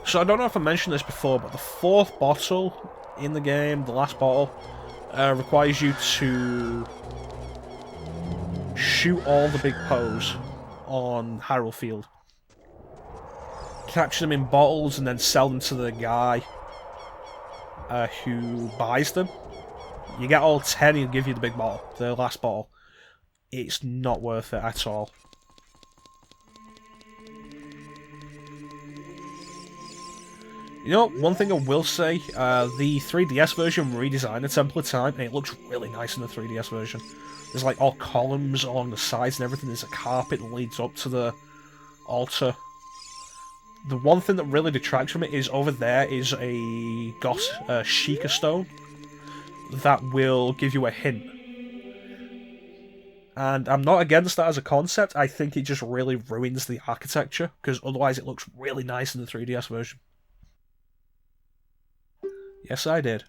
So I don't know if I mentioned this before, but the fourth bottle in the game, the last bottle, requires you to shoot all the big Poes on Hyrule Field. Capture them in bottles and then sell them to the guy who buys them. You get all 10, he'll give you the big bottle, the last bottle. It's not worth it at all. You know, one thing I will say, the 3DS version redesigned a Temple of Time, and it looks really nice in the 3DS version. There's like all columns along the sides and everything. There's a carpet that leads up to the altar. The one thing that really detracts from it is over there is a Sheik stone that will give you a hint. And I'm not against that as a concept. I think it just really ruins the architecture, because otherwise it looks really nice in the 3DS version. Yes, I did.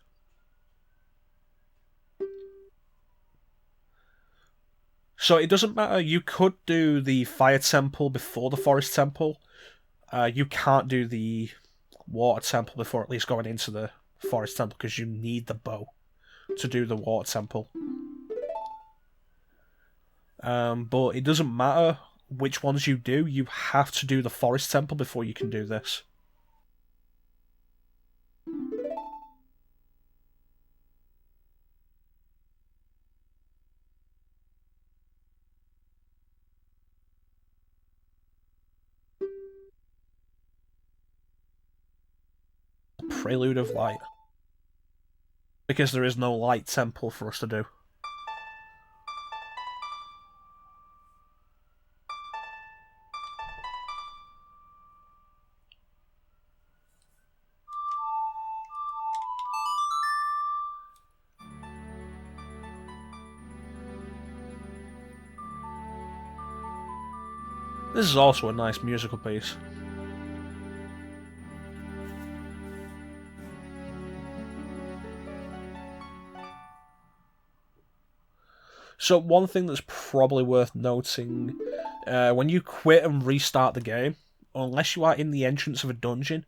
So it doesn't matter. You could do the Fire Temple before the Forest Temple. You can't do the Water Temple before at least going into the Forest Temple, because you need the bow to do the Water Temple. But it doesn't matter which ones you do. You have to do the Forest Temple before you can do this. Prelude of Light. Because there is no Light Temple for us to do. This is also a nice musical piece. So one thing that's probably worth noting, when you quit and restart the game, unless you are in the entrance of a dungeon,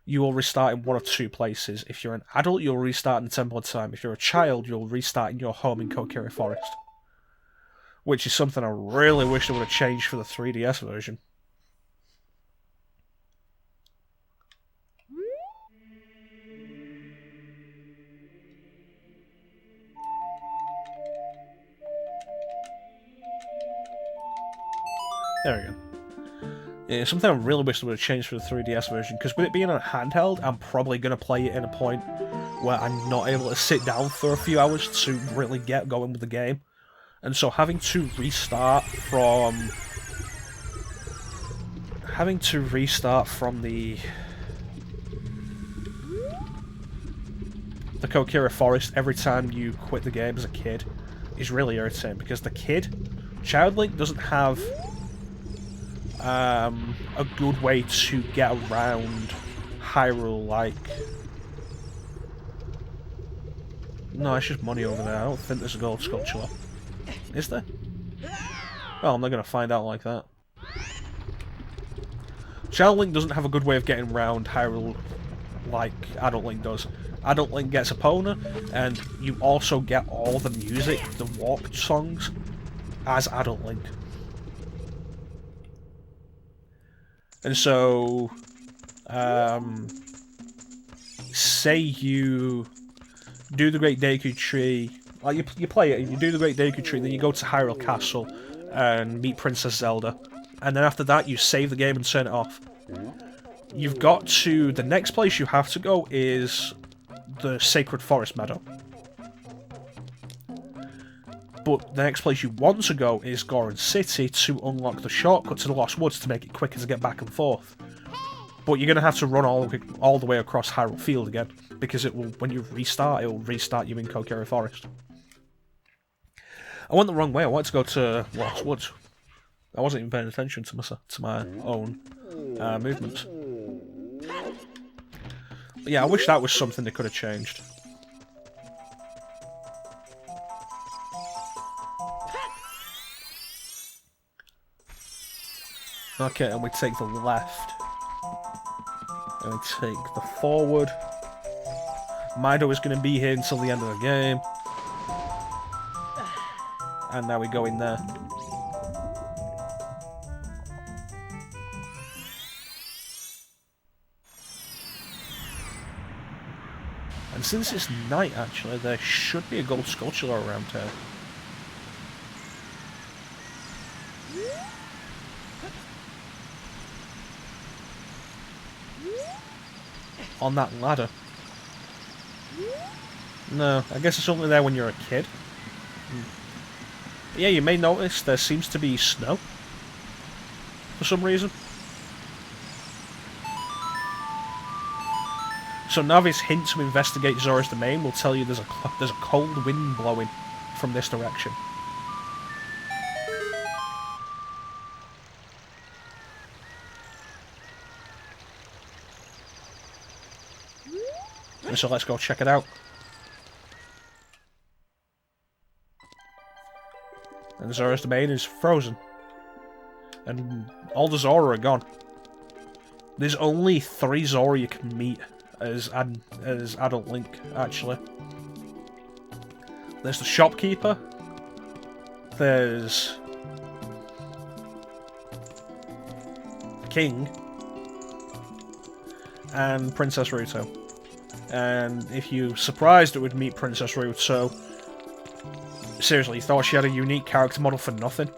you will restart in one of two places. If you're an adult, you'll restart in the Temple of Time. If you're a child, you'll restart in your home in Kokiri Forest. Which is something I really wish they would have changed for the 3DS version. There we go. Yeah, something I really wish they would have changed for the 3DS version, because with it being on handheld, I'm probably going to play it in a point where I'm not able to sit down for a few hours to really get going with the game. And so having to restart from the Kokiri Forest every time you quit the game as a kid is really irritating, because Child Link doesn't have a good way to get around Hyrule, like... No, it's just money over there. I don't think there's a gold sculpture left. Is there? Well, I'm not going to find out like that. Child Link doesn't have a good way of getting around Hyrule like Adult Link does. Adult Link gets Epona, and you also get all the music, the walk songs, as Adult Link. And so, say you do the Great Deku Tree, like you play it, you do the Great Deku Tree, then you go to Hyrule Castle and meet Princess Zelda, and then after that you save the game and turn it off. You've got to, the next place you have to go is the Sacred Forest Meadow. But the next place you want to go is Goron City to unlock the shortcut to the Lost Woods to make it quicker to get back and forth. But you're going to have to run all the way across Hyrule Field again, because it will, when you restart, it will restart you in Kokiri Forest. I went the wrong way. I wanted to go to Lost Woods. I wasn't even paying attention to my own movements. But yeah, I wish that was something they could have changed. Okay, and we take the left. Going to take the forward. Mido is going to be here until the end of the game. And now we go in there. And since it's night, actually, there should be a gold sculpture around here. On that ladder. No, I guess it's only there when you're a kid. But yeah, you may notice there seems to be snow. For some reason. So Navi's hint to investigate Zora's domain will tell you there's a cold wind blowing from this direction. And so let's go check it out. And Zora's domain is frozen. And all the Zora are gone. There's only 3 Zora you can meet as adult Link, actually. There's the shopkeeper. There's the king. And Princess Ruto. And if you're surprised it would meet Princess Ruto, seriously, you thought she had a unique character model for nothing?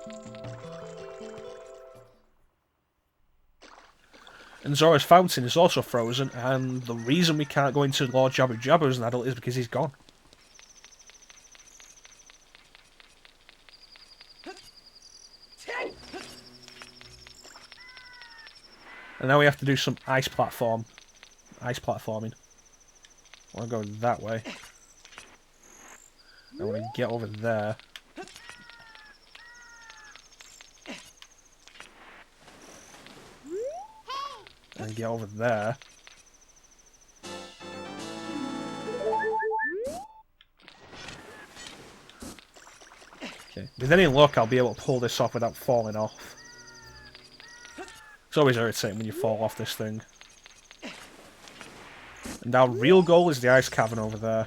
And Zora's fountain is also frozen, and the reason we can't go into Lord Jabu Jabu as an adult is because he's gone. And now we have to do some ice platforming. I want to go that way. I want to get over there. And get over there. Okay. With any luck, I'll be able to pull this off without falling off. It's always irritating when you fall off this thing. And our real goal is the ice cavern over there.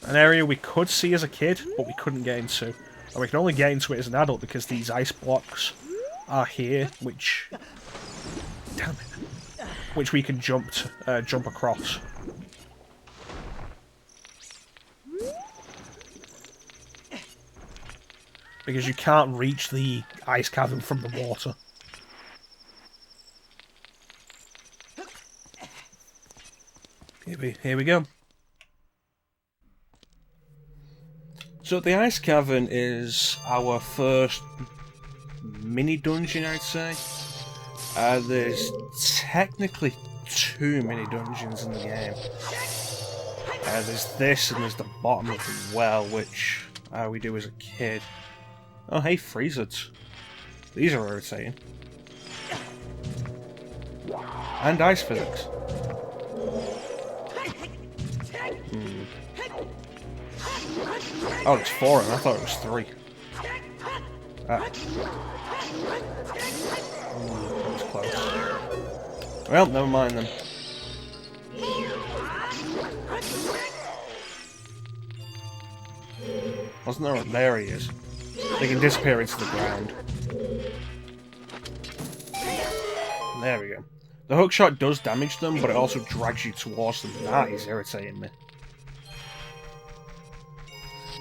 An area we could see as a kid, but we couldn't get into. And we can only get into it as an adult because these ice blocks are here, which... Damn it. Which we can jump across. Because you can't reach the ice cavern from the water. Here we go. So the ice cavern is our first mini dungeon, I'd say. There's technically 2 mini dungeons in the game. There's this and there's the bottom of the well, which we do as a kid. Oh hey, Freezers. These are irritating. And ice physics. Oh, it's 4 and I thought it was 3. Ah. That was close. Well, never mind then. Wasn't there? There he is. They can disappear into the ground. There we go. The hookshot does damage them, but it also drags you towards them. That is irritating me.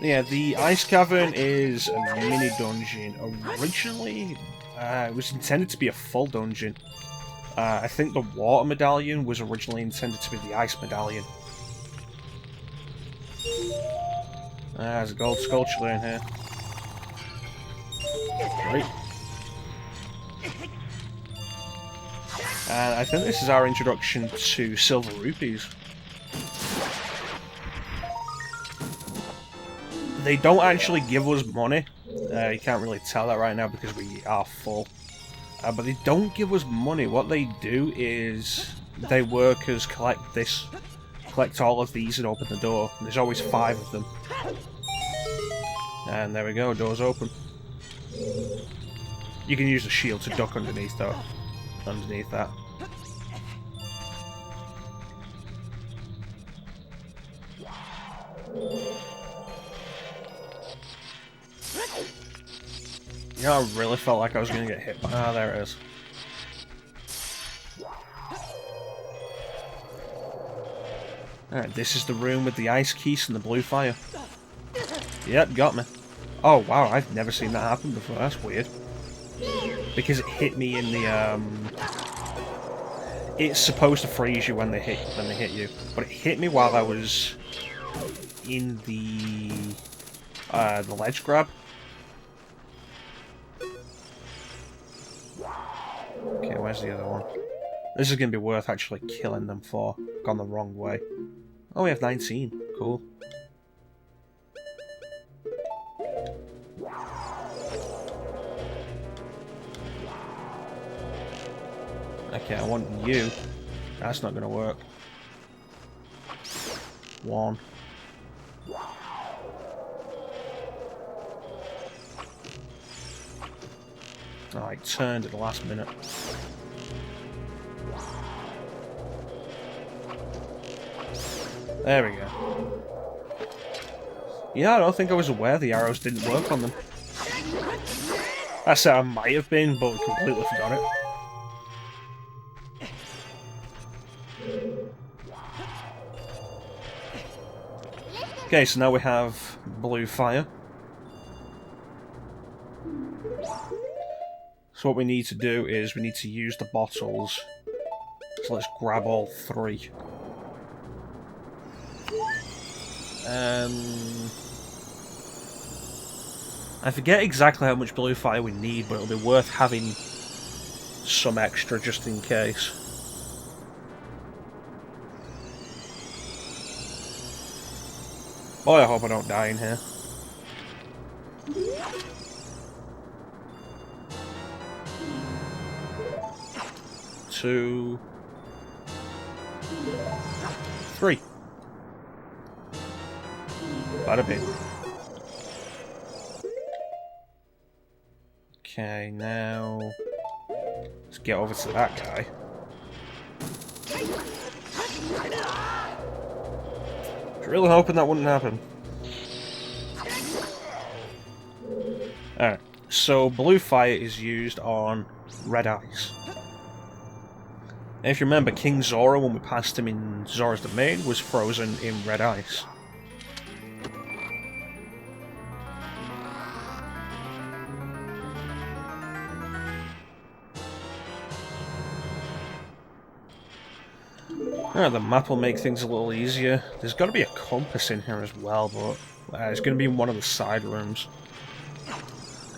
Yeah, the ice cavern is a mini dungeon. Originally, it was intended to be a full dungeon. I think the water medallion was originally intended to be the ice medallion. There's a gold sculpture in here. Right. And I think this is our introduction to silver rupees. They don't actually give us money. You can't really tell that right now because we are full. But they don't give us money. What they do is they workers collect all of these and open the door. And there's always 5 of them. And there we go, door's open. You can use the shield to duck underneath though. Underneath that. You know, I really felt like I was going to get hit by... Ah, there it is. Alright, this is the room with the ice keys and the blue fire. Yep, got me. Oh, wow, I've never seen that happen before. That's weird. Because it hit me in the, It's supposed to freeze you when they hit you. But it hit me while I was in the ledge grab. Okay, where's the other one? This is going to be worth actually killing them for. Gone the wrong way. Oh, we have 19. Cool. Okay, I want you. That's not going to work. 1. Oh, I turned at the last minute. There we go. Yeah, I don't think I was aware the arrows didn't work on them. I said I might have been, but completely forgot it. Okay, so now we have blue fire. So what we need to do is we need to use the bottles. So let's grab all 3. I forget exactly how much blue fire we need, but it'll be worth having some extra just in case. Boy, I hope I don't die in here. Two, 3. Bada bing. Okay, now let's get over to that guy. I was really hoping that wouldn't happen. Alright, so blue fire is used on red ice. And if you remember, King Zora, when we passed him in Zora's Domain, was frozen in red ice. Alright, the map will make things a little easier. There's got to be a compass in here as well, but it's going to be in one of the side rooms.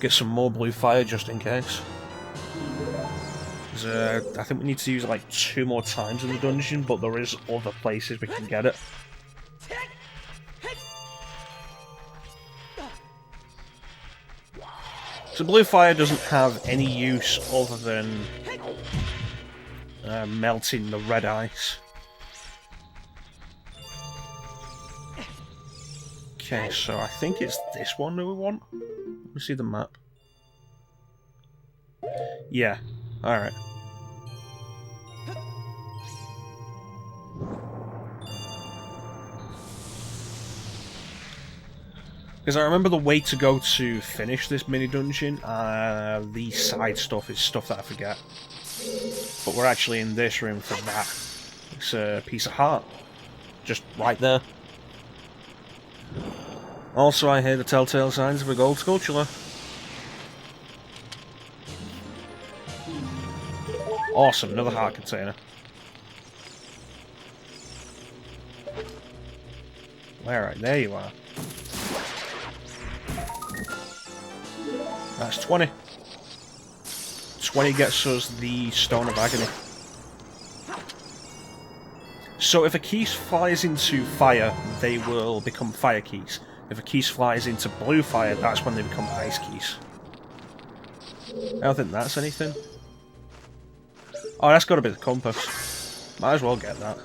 Get some more blue fire just in case. I think we need to use it like 2 more times in the dungeon, but there is other places we can get it. So blue fire doesn't have any use other than melting the red ice. Okay, so I think it's this one that we want. Let me see the map. Yeah, alright. Because I remember the way to go to finish this mini dungeon, the side stuff is stuff that I forget. But we're actually in this room for that. It's a piece of heart. Just right there. Also, I hear the telltale signs of a gold sculpture. Awesome, another heart container. Alright, there you are. That's 20. 20 gets us the Stone of Agony. So if a key flies into fire, they will become fire keys. If a key flies into blue fire, that's when they become ice keys. I don't think that's anything. Oh, that's got to be the compass. Might as well get that.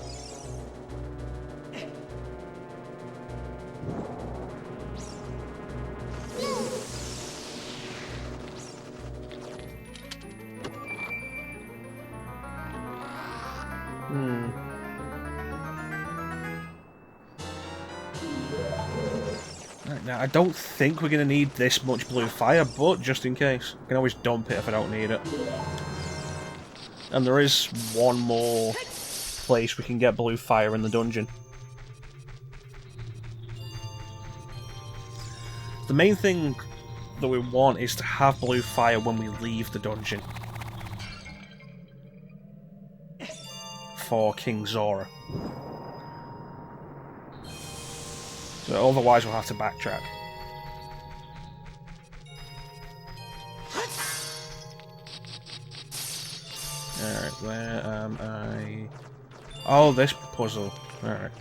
Now, I don't think we're going to need this much blue fire, but just in case. I can always dump it if I don't need it. And there is one more place we can get blue fire in the dungeon. The main thing that we want is to have blue fire when we leave the dungeon. For King Zora. So otherwise we'll have to backtrack. Alright, where am I? Oh, this puzzle. Alright.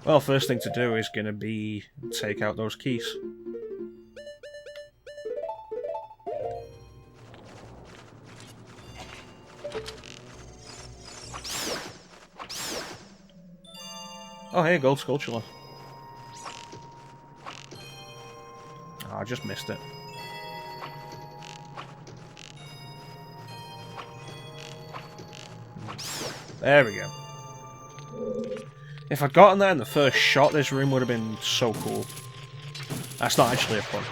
Well, first thing to do is gonna be take out those keys. Oh, hey, gold sculpture. Oh, I just missed it. There we go. If I'd gotten that in the first shot, this room would have been so cool. That's not actually a pun.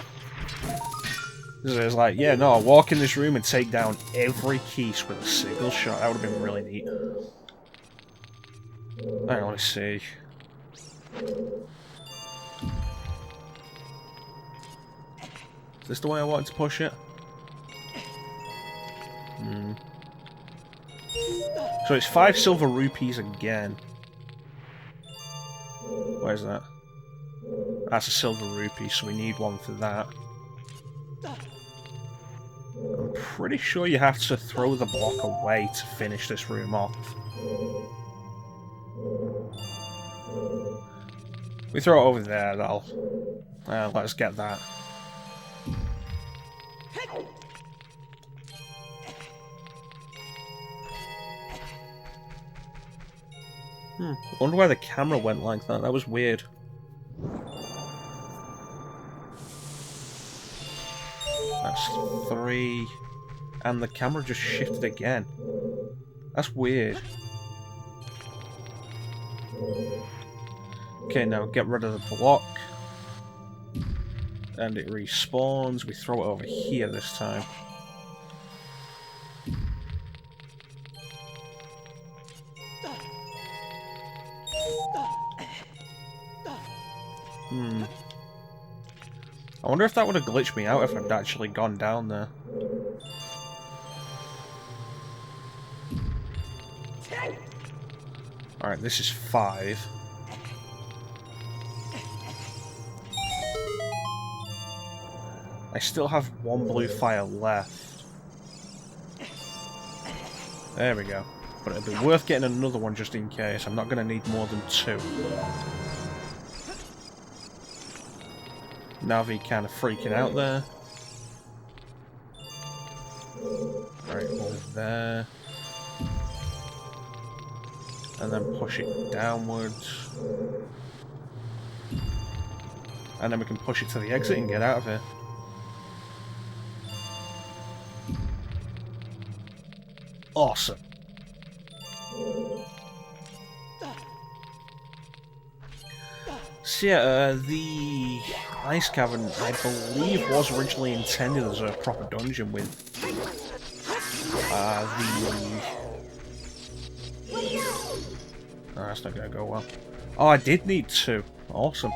It's like, yeah, no, I'll walk in this room and take down every keys with a single shot. That would have been really neat. Alright, let me see. Is this the way I wanted to push it? Hmm. So it's 5 silver rupees again. Where's that? That's a silver rupee, so we need one for that. I'm pretty sure you have to throw the block away to finish this room off. We throw it over there, that'll let us get that. I wonder why the camera went like that. That was weird. That's 3. And the camera just shifted again. That's weird. Okay, now get rid of the block. And it respawns. We throw it over here this time. I wonder if that would have glitched me out if I'd actually gone down there. Alright, this is 5. I still have 1 blue fire left. There we go. But it'd be worth getting another one just in case. I'm not going to need more than 2. Navi kind of freaking out there. Right, over there. And then push it downwards. And then we can push it to the exit and get out of here. Awesome. So yeah, the ice cavern, I believe, was originally intended as a proper dungeon with Oh, that's not gonna go well. Oh, I did need 2. Awesome.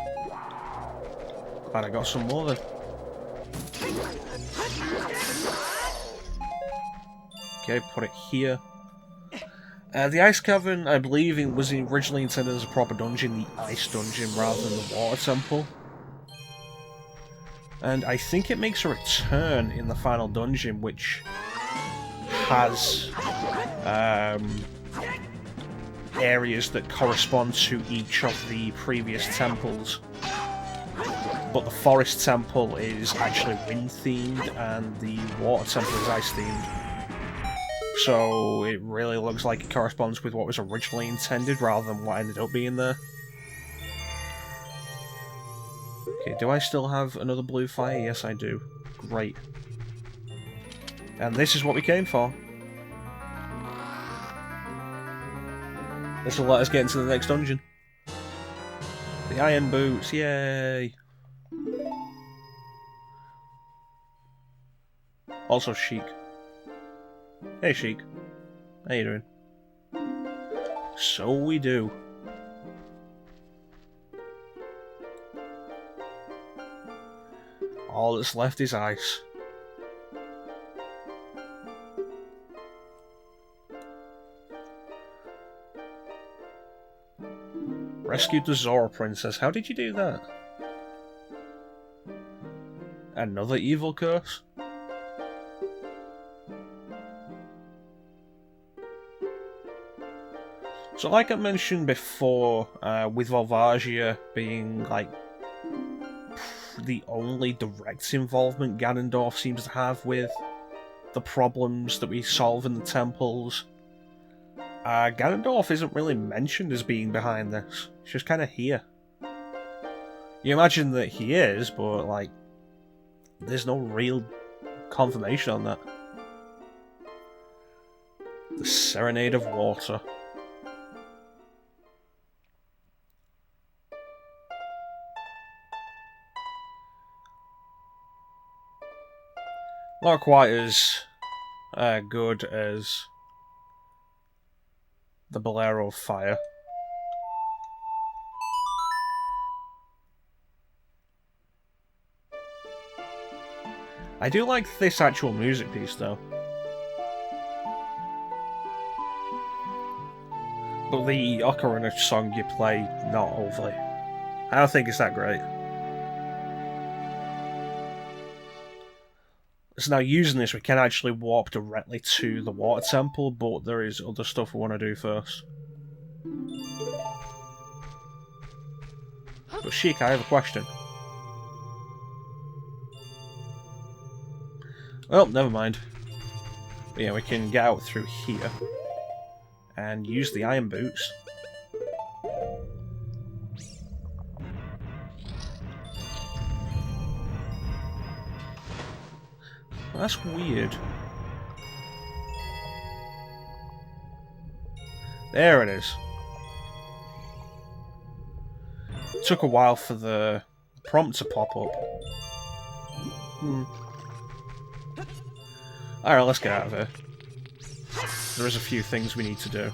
Glad I got some more then. Okay, put it here. The ice cavern, I believe, it was originally intended as a proper dungeon, the ice dungeon, rather than the water temple. And I think it makes a return in the final dungeon, which has areas that correspond to each of the previous temples. But the forest temple is actually wind-themed, and the water temple is ice-themed. So it really looks like it corresponds with what was originally intended rather than what ended up being there. Okay, do I still have another blue fire? Yes, I do. Great. And this is what we came for. This will let us get into the next dungeon. The iron boots, yay! Also Sheik. Hey Sheik. How you doing? So we do. All that's left is ice. Rescued the Zora princess. How did you do that? Another evil curse? So like I mentioned before, with Volvagia being like the only direct involvement Ganondorf seems to have with the problems that we solve in the temples, Ganondorf isn't really mentioned as being behind this. He's just kind of here. You imagine that he is, but like, there's no real confirmation on that. The Serenade of Water. Not quite as good as the Bolero of Fire. I do like this actual music piece though. But the Ocarina song you play, not overly. I don't think it's that great. So now using this, we can actually warp directly to the water temple, but there is other stuff we want to do first. But Sheik, I have a question. Well, never mind. But yeah, we can get out through here and use the iron boots. That's weird. There it is. It took a while for the prompt to pop up. Alright, let's get out of here. There is a few things we need to do.